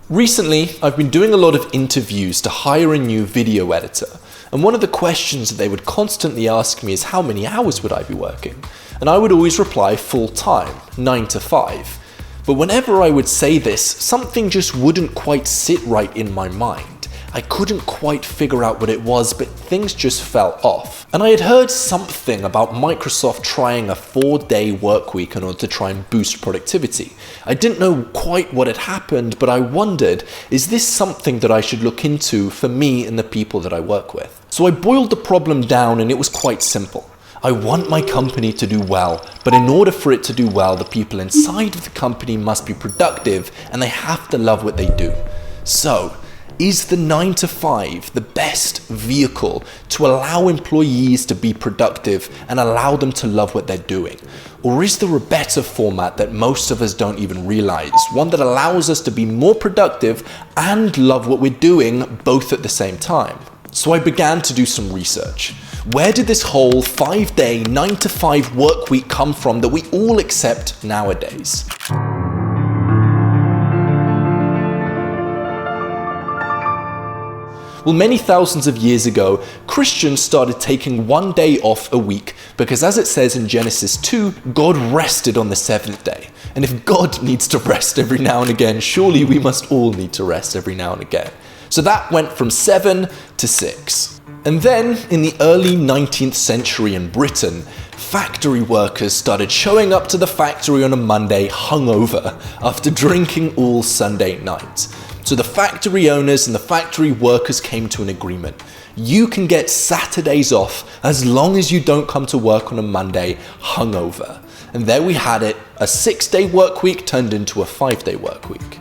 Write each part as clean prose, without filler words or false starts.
Recently, I've been doing a lot of interviews to hire a new video editor, and one of the questions that they would constantly ask me is how many hours would I be working? And I would always reply full-time, 9 to 5. But whenever I would say this, something just wouldn't quite sit right in my mind. I couldn't quite figure out what it was, but things just fell off. And I had heard something about Microsoft trying a 4-day work week in order to try and boost productivity. I didn't know quite what had happened, but I wondered, is this something that I should look into for me and the people that I work with? So I boiled the problem down and it was quite simple. I want my company to do well, but in order for it to do well, the people inside of the company must be productive and they have to love what they do. So, is the 9 to 5 the best vehicle to allow employees to be productive and allow them to love what they're doing? Or is there a better format that most of us don't even realize, one that allows us to be more productive and love what we're doing both at the same time? So I began to do some research. Where did this whole 5-day, 9 to 5 work week come from that we all accept nowadays? Well, many thousands of years ago, Christians started taking 1 day off a week because, as it says in Genesis 2, God rested on the 7th day. And if God needs to rest every now and again, surely we must all need to rest every now and again. So that went from 7 to 6. And then, in the early 19th century in Britain, factory workers started showing up to the factory on a Monday hungover after drinking all Sunday night. So the factory owners and the factory workers came to an agreement. You can get Saturdays off as long as you don't come to work on a Monday hungover. And there we had it, a 6-day work week turned into a 5-day work week.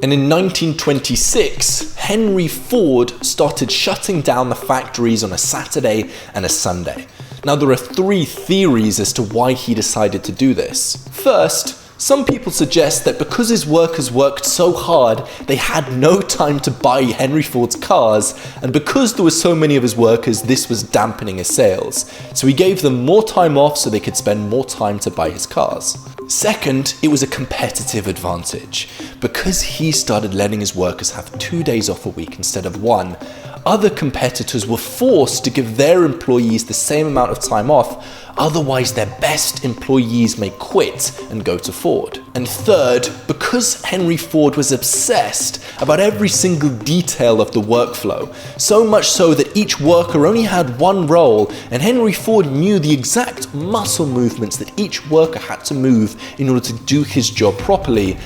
And in 1926, Henry Ford started shutting down the factories on a Saturday and a Sunday. Now there are 3 theories as to why he decided to do this. First, some people suggest that because his workers worked so hard, they had no time to buy Henry Ford's cars, and because there were so many of his workers, this was dampening his sales. So he gave them more time off so they could spend more time to buy his cars. Second, it was a competitive advantage. Because he started letting his workers have 2 days off a week instead of 1, other competitors were forced to give their employees the same amount of time off, otherwise their best employees may quit and go to Ford. And third, because Henry Ford was obsessed about every single detail of the workflow, so much so that each worker only had one role, and Henry Ford knew the exact muscle movements that each worker had to move in order to do his job properly.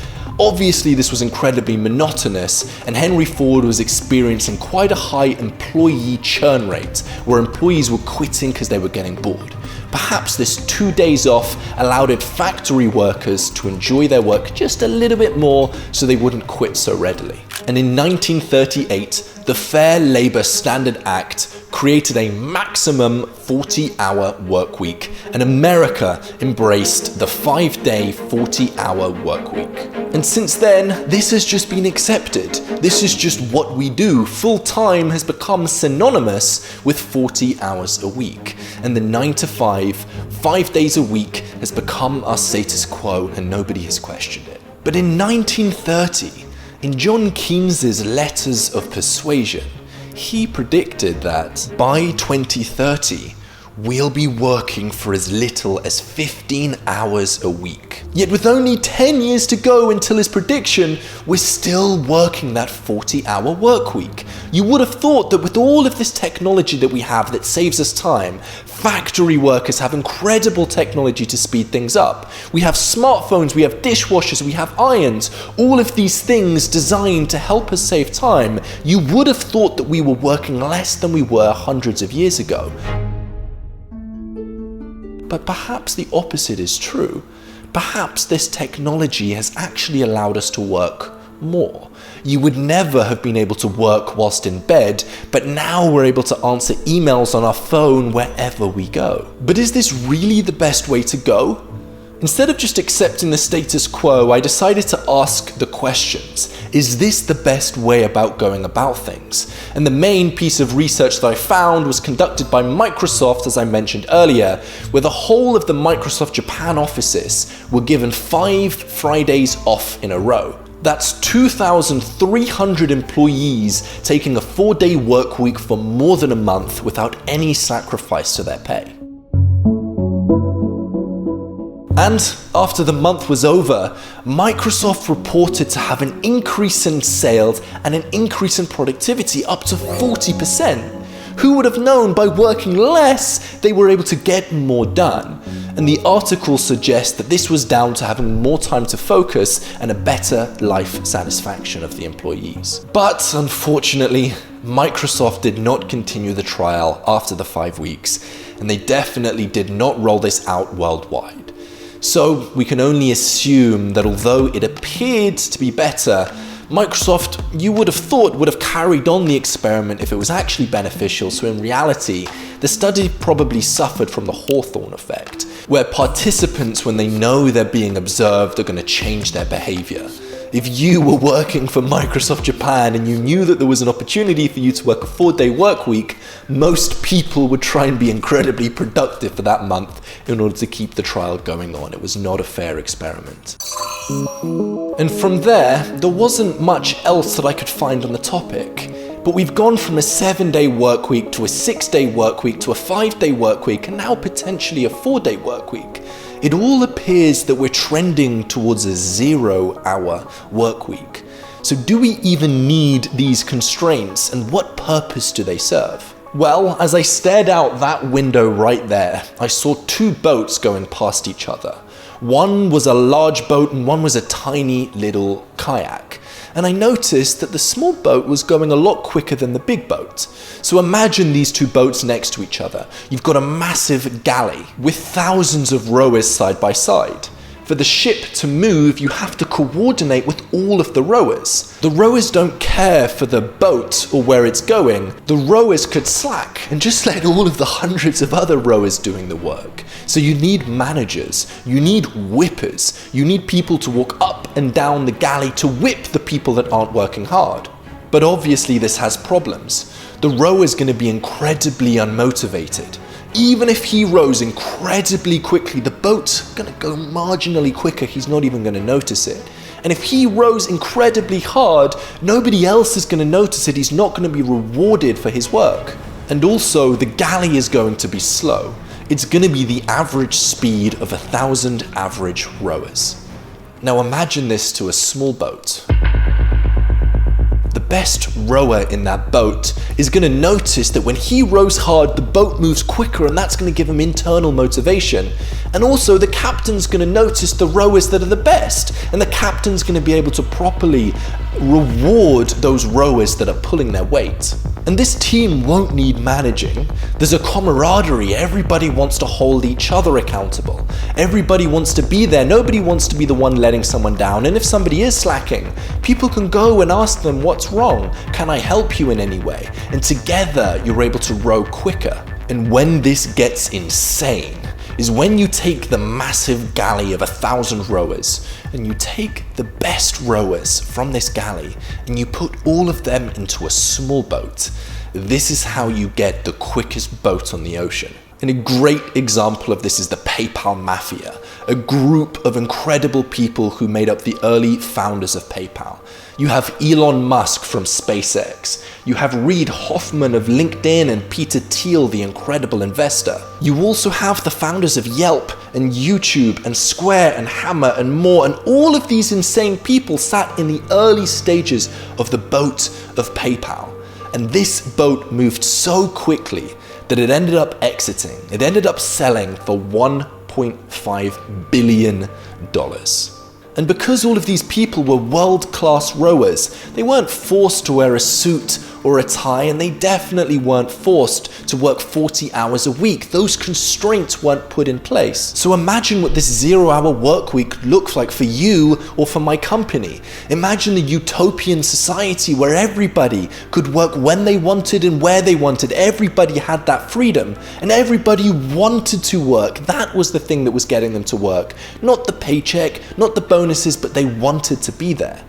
Obviously, this was incredibly monotonous, and Henry Ford was experiencing quite a high employee churn rate, where employees were quitting because they were getting bored. Perhaps this 2 days off allowed factory workers to enjoy their work just a little bit more so they wouldn't quit so readily. And in 1938, the Fair Labor Standard Act created a maximum 40-hour work week, and America embraced the 5-day, 40-hour work week. And since then, this has just been accepted. This is just what we do. Full-time has become synonymous with 40 hours a week. And the 9 to 5, 5 days a week has become our status quo, and nobody has questioned it. But in 1930, in John Keynes's Letters of Persuasion, he predicted that by 2030, we'll be working for as little as 15 hours a week. Yet with only 10 years to go until his prediction, we're still working that 40-hour work week. You would have thought that with all of this technology that we have that saves us time, factory workers have incredible technology to speed things up. We have smartphones, we have dishwashers, we have irons, all of these things designed to help us save time. You would have thought that we were working less than we were hundreds of years ago. But perhaps the opposite is true. Perhaps this technology has actually allowed us to work more. You would never have been able to work whilst in bed, but now we're able to answer emails on our phone wherever we go. But is this really the best way to go? Instead of just accepting the status quo, I decided to ask the questions. Is this the best way about going about things? And the main piece of research that I found was conducted by Microsoft, as I mentioned earlier, where the whole of the Microsoft Japan offices were given 5 Fridays off in a row. That's 2,300 employees taking a 4-day work week for more than a month without any sacrifice to their pay. And after the month was over, Microsoft reported to have an increase in sales and an increase in productivity up to 40%. Who would have known by working less, they were able to get more done? And the article suggests that this was down to having more time to focus and a better life satisfaction of the employees. But unfortunately, Microsoft did not continue the trial after the 5 weeks, and they definitely did not roll this out worldwide. So we can only assume that although it appeared to be better, Microsoft, you would have thought, would have carried on the experiment if it was actually beneficial. So in reality, the study probably suffered from the Hawthorne effect, where participants, when they know they're being observed, are going to change their behavior. If you were working for Microsoft Japan and you knew that there was an opportunity for you to work a 4-day work week, most people would try and be incredibly productive for that month in order to keep the trial going on. It was not a fair experiment. And from there wasn't much else that I could find on the topic. But we've gone from a 7-day work week to a 6-day work week to a 5-day work week and now potentially a 4-day work week. It all appears that we're trending towards a 0-hour work week. So do we even need these constraints, and what purpose do they serve? Well, as I stared out that window right there, I saw 2 boats going past each other. One was a large boat and one was a tiny little kayak. And I noticed that the small boat was going a lot quicker than the big boat. So imagine these 2 boats next to each other. You've got a massive galley with thousands of rowers side by side. For the ship to move, you have to coordinate with all of the rowers. The rowers don't care for the boat or where it's going. The rowers could slack and just let all of the hundreds of other rowers doing the work. So you need managers, you need whippers, you need people to walk up and down the galley to whip the people that aren't working hard. But obviously this has problems. The rower's going to be incredibly unmotivated. Even if he rows incredibly quickly, the boat's going to go marginally quicker. He's not even going to notice it. And if he rows incredibly hard, nobody else is going to notice it. He's not going to be rewarded for his work. And also, the galley is going to be slow. It's going to be the average speed of 1,000 average rowers. Now imagine this to a small boat. The best rower in that boat is going to notice that when he rows hard, the boat moves quicker, and that's going to give him internal motivation. And also the captain's going to notice the rowers that are the best, and the captain's going to be able to properly reward those rowers that are pulling their weight. And this team won't need managing. There's a camaraderie. Everybody wants to hold each other accountable. Everybody wants to be there. Nobody wants to be the one letting someone down. And if somebody is slacking, people can go and ask them, what's wrong? Can I help you in any way? And together you're able to row quicker. And when this gets insane is when you take the massive galley of 1,000 rowers and you take the best rowers from this galley and you put all of them into a small boat. This is how you get the quickest boat on the ocean. And a great example of this is the PayPal Mafia, a group of incredible people who made up the early founders of PayPal. You have Elon Musk from SpaceX. You have Reid Hoffman of LinkedIn and Peter Thiel, the incredible investor. You also have the founders of Yelp and YouTube and Square and Hammer and more, and all of these insane people sat in the early stages of the boat of PayPal. And this boat moved so quickly that it ended up exiting. It ended up selling for $1.5 billion. And because all of these people were world-class rowers, they weren't forced to wear a suit or a tie, and they definitely weren't forced to work 40 hours a week. Those constraints weren't put in place. So imagine what this 0-hour work week looks like for you or for my company. Imagine a utopian society where everybody could work when they wanted and where they wanted. Everybody had that freedom, and everybody wanted to work. That was the thing that was getting them to work. Not the paycheck, not the bonuses, but they wanted to be there.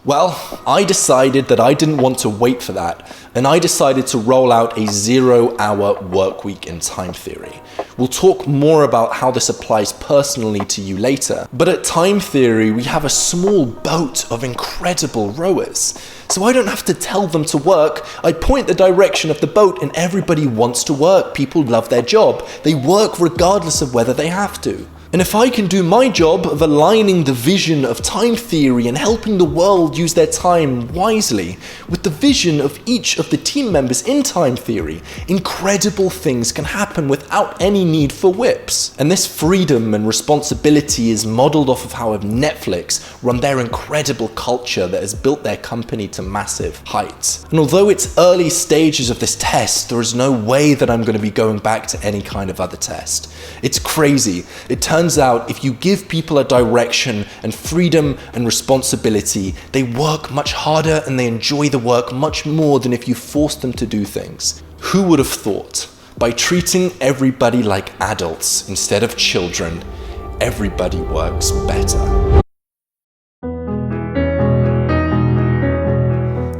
Well, I decided that I didn't want to wait for that, and I decided to roll out a 0-hour work week in time theory. We'll talk more about how this applies personally to you later, but at time theory, we have a small boat of incredible rowers. So I don't have to tell them to work. I point the direction of the boat and everybody wants to work. People love their job. They work regardless of whether they have to. And if I can do my job of aligning the vision of time theory and helping the world use their time wisely with the vision of each of the team members in time theory, incredible things can happen without any need for whips. And this freedom and responsibility is modeled off of how Netflix run their incredible culture that has built their company to massive heights. And although it's early stages of this test, there is no way that I'm going to be going back to any kind of other test. It's crazy. It turns out if you give people a direction and freedom and responsibility, they work much harder and they enjoy the work much more than if you force them to do things. Who would have thought? By treating everybody like adults instead of children, everybody works better.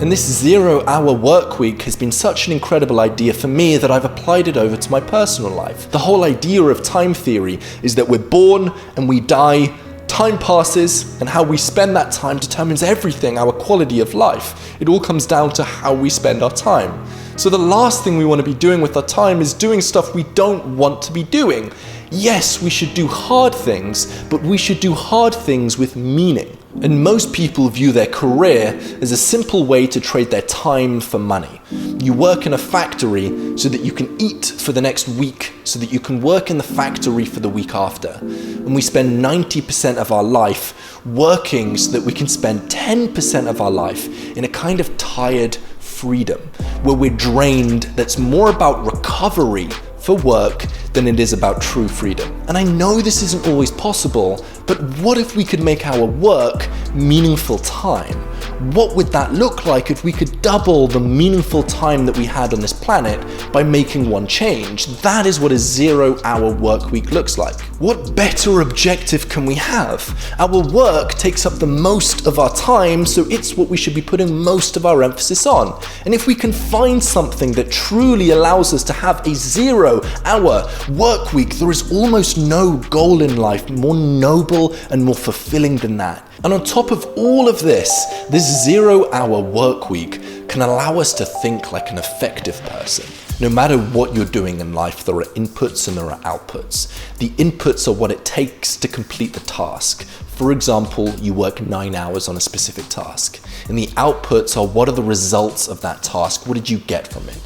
And this 0-hour work week has been such an incredible idea for me that I've applied it over to my personal life. The whole idea of time theory is that we're born and we die, time passes, and how we spend that time determines everything, our quality of life. It all comes down to how we spend our time. So the last thing we want to be doing with our time is doing stuff we don't want to be doing. Yes, we should do hard things, but we should do hard things with meaning. And most people view their career as a simple way to trade their time for money. You work in a factory so that you can eat for the next week, so that you can work in the factory for the week after. And we spend 90% of our life working so that we can spend 10% of our life in a kind of tired freedom, where we're drained, that's more about recovery for work than it is about true freedom. And I know this isn't always possible, but what if we could make our work meaningful time? What would that look like if we could double the meaningful time that we had on this planet by making one change? That is what a 0-hour work week looks like. What better objective can we have? Our work takes up the most of our time, so it's what we should be putting most of our emphasis on. And if we can find something that truly allows us to have a 0-hour work week, there is almost no goal in life more noble and more fulfilling than that. And on top of all of this 0-hour work week can allow us to think like an effective person. No matter what you're doing in life, there are inputs and there are outputs. The inputs are what it takes to complete the task. For example, you work 9 hours on a specific task. And the outputs are what are the results of that task? What did you get from it?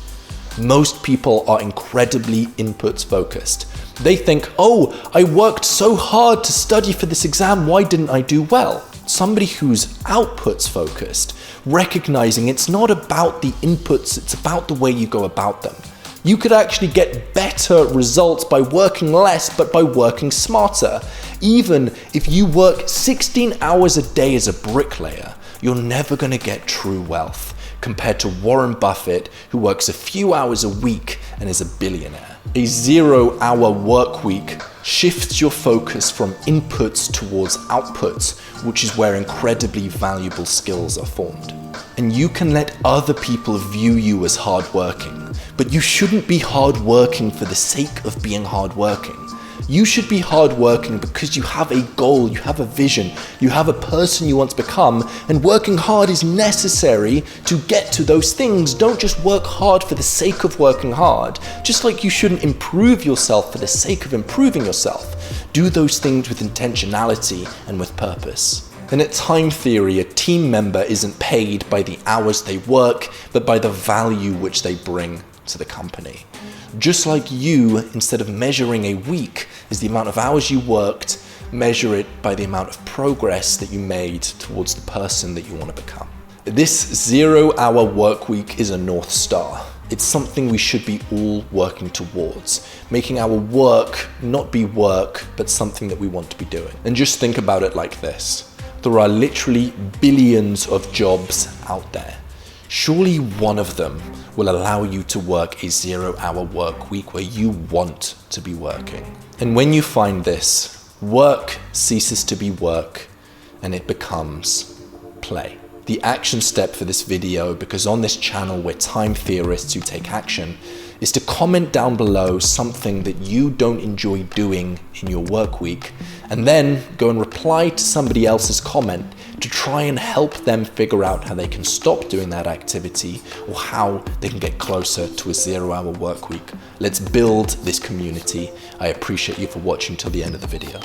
Most people are incredibly inputs focused. They think, oh, I worked so hard to study for this exam, why didn't I do well? Somebody who's outputs focused, recognizing it's not about the inputs, it's about the way you go about them. You could actually get better results by working less, but by working smarter. Even if you work 16 hours a day as a bricklayer, you're never going to get true wealth compared to Warren Buffett, who works a few hours a week and is a billionaire. A 0-hour work week shifts your focus from inputs towards outputs, which is where incredibly valuable skills are formed. And you can let other people view you as hardworking, but you shouldn't be hardworking for the sake of being hardworking. You should be hardworking because you have a goal, you have a vision, you have a person you want to become, and working hard is necessary to get to those things. Don't just work hard for the sake of working hard, just like you shouldn't improve yourself for the sake of improving yourself. Do those things with intentionality and with purpose. And at time theory, a team member isn't paid by the hours they work, but by the value which they bring to the company. Just like you, instead of measuring a week as the amount of hours you worked, measure it by the amount of progress that you made towards the person that you want to become. This 0-hour work week is a North Star. It's something we should be all working towards, making our work not be work, but something that we want to be doing. And just think about it like this. There are literally billions of jobs out there. Surely one of them will allow you to work a 0-hour work week where you want to be working. And when you find this, work ceases to be work and it becomes play. The action step for this video, because on this channel we're time theorists who take action, is to comment down below something that you don't enjoy doing in your work week, and then go and reply to somebody else's comment to try and help them figure out how they can stop doing that activity or how they can get closer to a 0-hour work week. Let's build this community. I appreciate you for watching till the end of the video.